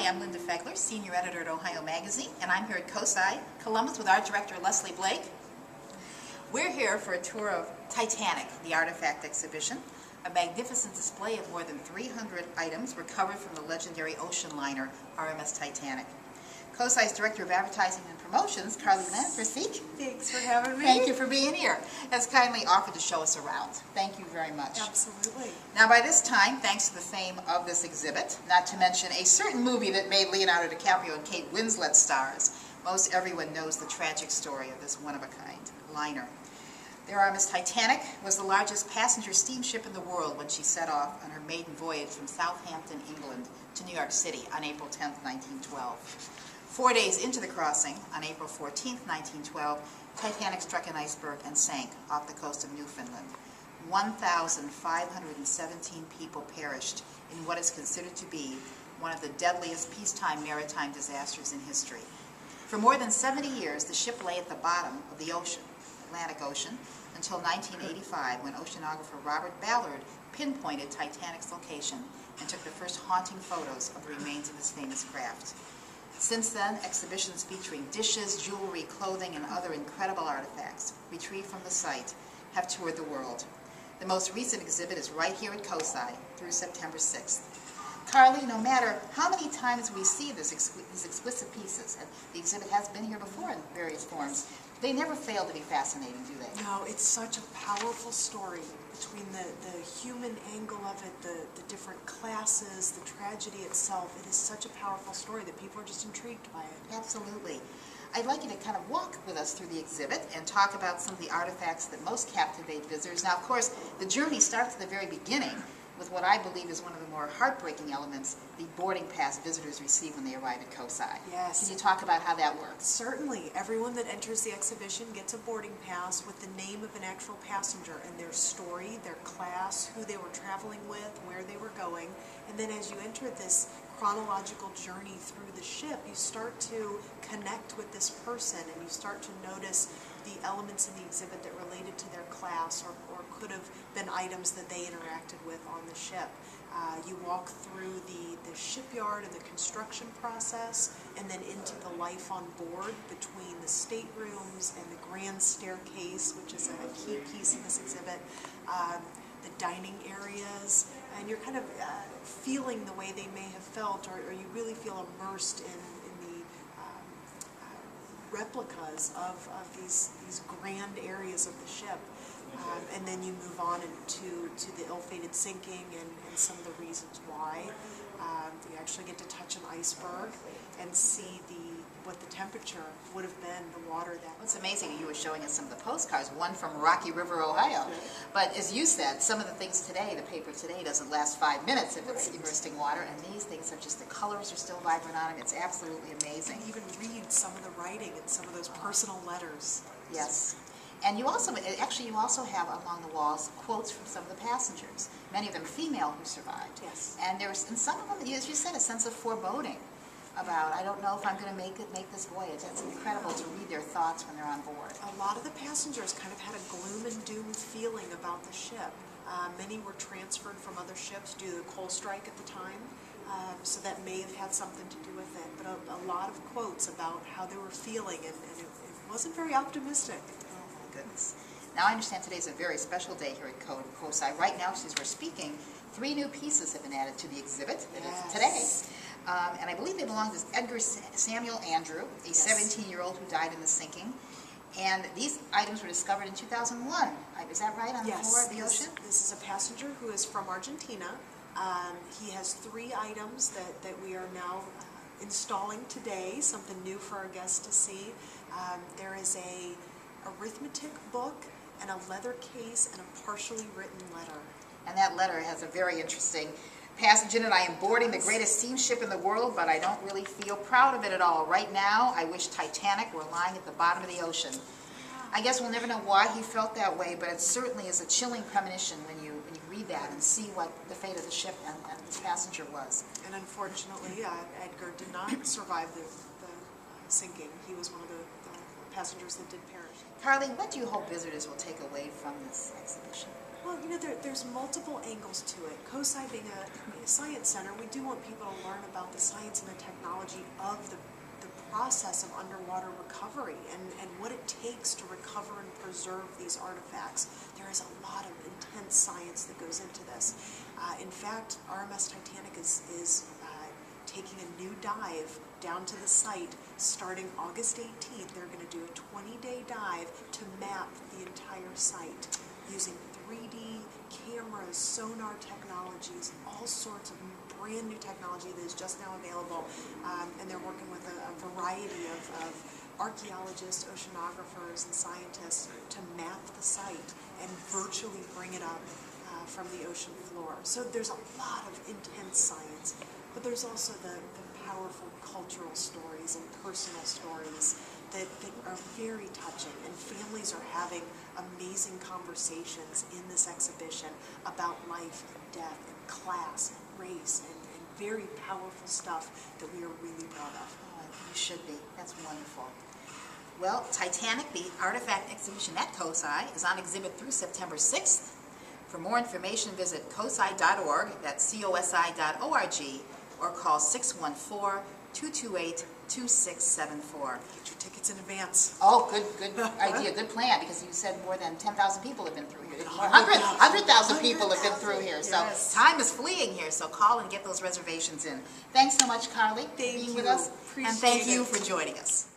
Hi, I'm Linda Fegler, Senior Editor at Ohio Magazine, and I'm here at Cosi, Columbus with Art Director Leslie Blake. We're here for a tour of Titanic, the Artifact Exhibition. A magnificent display of more than 300 items recovered from the legendary ocean liner RMS Titanic. Cosi's Director of Advertising and Promotions, Carly Lanfrey. Thanks for having me. Thank you for being here. Has kindly offered to show us around. Thank you very much. Absolutely. Now by this time, thanks to the fame of this exhibit, not to mention a certain movie that made Leonardo DiCaprio and Kate Winslet stars, most everyone knows the tragic story of this one-of-a-kind liner. The RMS Titanic was the largest passenger steamship in the world when she set off on her maiden voyage from Southampton, England to New York City on April 10, 1912. 4 days into the crossing, on April 14, 1912, Titanic struck an iceberg and sank off the coast of Newfoundland. 1,517 people perished in what is considered to be one of the deadliest peacetime maritime disasters in history. For more than 70 years, the ship lay at the bottom of the ocean, Atlantic Ocean, until 1985, when oceanographer Robert Ballard pinpointed Titanic's location and took the first haunting photos of the remains of this famous craft. Since then, exhibitions featuring dishes, jewelry, clothing, and other incredible artifacts retrieved from the site have toured the world. The most recent exhibit is right here at Cosi through September 6th. Carly, no matter how many times we see these exquisite pieces, and the exhibit has been here before in various forms, they never fail to be fascinating, do they? No, it's such a powerful story between the human angle of it, the different classes, the tragedy itself. It is such a powerful story that people are just intrigued by it. Absolutely. I'd like you to kind of walk with us through the exhibit and talk about some of the artifacts that most captivate visitors. Now, of course, the journey starts at the very beginning with what I believe is one of the more heartbreaking elements, the boarding pass visitors receive when they arrive at Cosi. Yes. Can you talk about how that works? Certainly. Everyone that enters the exhibition gets a boarding pass with the name of an actual passenger and their story, their class, who they were traveling with, where they were going. And then as you enter this chronological journey through the ship, you start to connect with this person and you start to notice the elements in the exhibit that related to their class or could have been items that they interacted with on the ship. You walk through the shipyard and the construction process and then into the life on board between the staterooms and the grand staircase, which is a key piece in this exhibit, the dining areas, and you're kind of feeling the way they may have felt, or you really feel immersed in the replicas of these grand areas of the ship. And then you move on to the ill-fated sinking and some of the reasons why. You actually get to touch an iceberg and see what the temperature would have been, the water that... Well, it's amazing. You were showing us some of the postcards, one from Rocky River, Ohio. But as you said, some of the things today, the paper today doesn't last 5 minutes if it's immersed in water, and these things are just, the colors are still vibrant on them. It's absolutely amazing. You can even read some of the writing and some of those personal letters. Yes. And you also, actually you also have along the walls quotes from some of the passengers, many of them female who survived. Yes. And there's, in some of them, as you said, a sense of foreboding about, I don't know if I'm going to make this voyage. It's incredible to read their thoughts when they're on board. A lot of the passengers kind of had a gloom and doom feeling about the ship. Many were transferred from other ships due to the coal strike at the time, so that may have had something to do with it. But a lot of quotes about how they were feeling, and it wasn't very optimistic. Goodness. Now I understand today's a very special day here at Cosi. Right now, since we're speaking, 3 new pieces have been added to the exhibit today. And I believe they belong to Edgar Samuel Andrew, a 17-year-old who died in the sinking. And these items were discovered in 2001. Is that right, on the floor of the ocean? This is a passenger who is from Argentina. He has 3 items that we are now installing today, something new for our guests to see. There is a arithmetic book and a leather case and a partially written letter. And that letter has a very interesting passage in it. I am boarding the greatest steamship in the world, but I don't really feel proud of it at all. Right now, I wish Titanic were lying at the bottom of the ocean. I guess we'll never know why he felt that way, but it certainly is a chilling premonition when you read that and see what the fate of the ship and its passenger was. And unfortunately, Edgar did not survive the sinking. He was one of the passengers that did perish. Carly, what do you hope visitors will take away from this exhibition? Well, there's multiple angles to it. Cosi being a science center, we do want people to learn about the science and the technology of the process of underwater recovery and what it takes to recover and preserve these artifacts. There is a lot of intense science that goes into this. In fact, RMS Titanic is taking a new dive down to the site starting August 18th. They're going to do a 20-day dive to map the entire site using 3D cameras, sonar technologies, all sorts of brand new technology that is just now available. And they're working with a variety of archaeologists, oceanographers, and scientists to map the site and virtually bring it up from the ocean floor. So there's a lot of intense science, but there's also the powerful cultural stories and personal stories that are very touching, and families are having amazing conversations in this exhibition about life and death and class and race and very powerful stuff that we are really proud of. Oh, you should be. That's wonderful. Well, Titanic, the artifact exhibition at Cosi, is on exhibit through September 6th. For more information, visit cosi.org, that's cosi.org, or call 614-228-2674. Get your tickets in advance. Oh, good idea, good plan, because you said more than 10,000 people have been through here. 100,000 people have been through here, so yes. Time is fleeing here, so call and get those reservations in. Thanks so much, Carly, for being with us. Appreciate and thank you it. for joining us.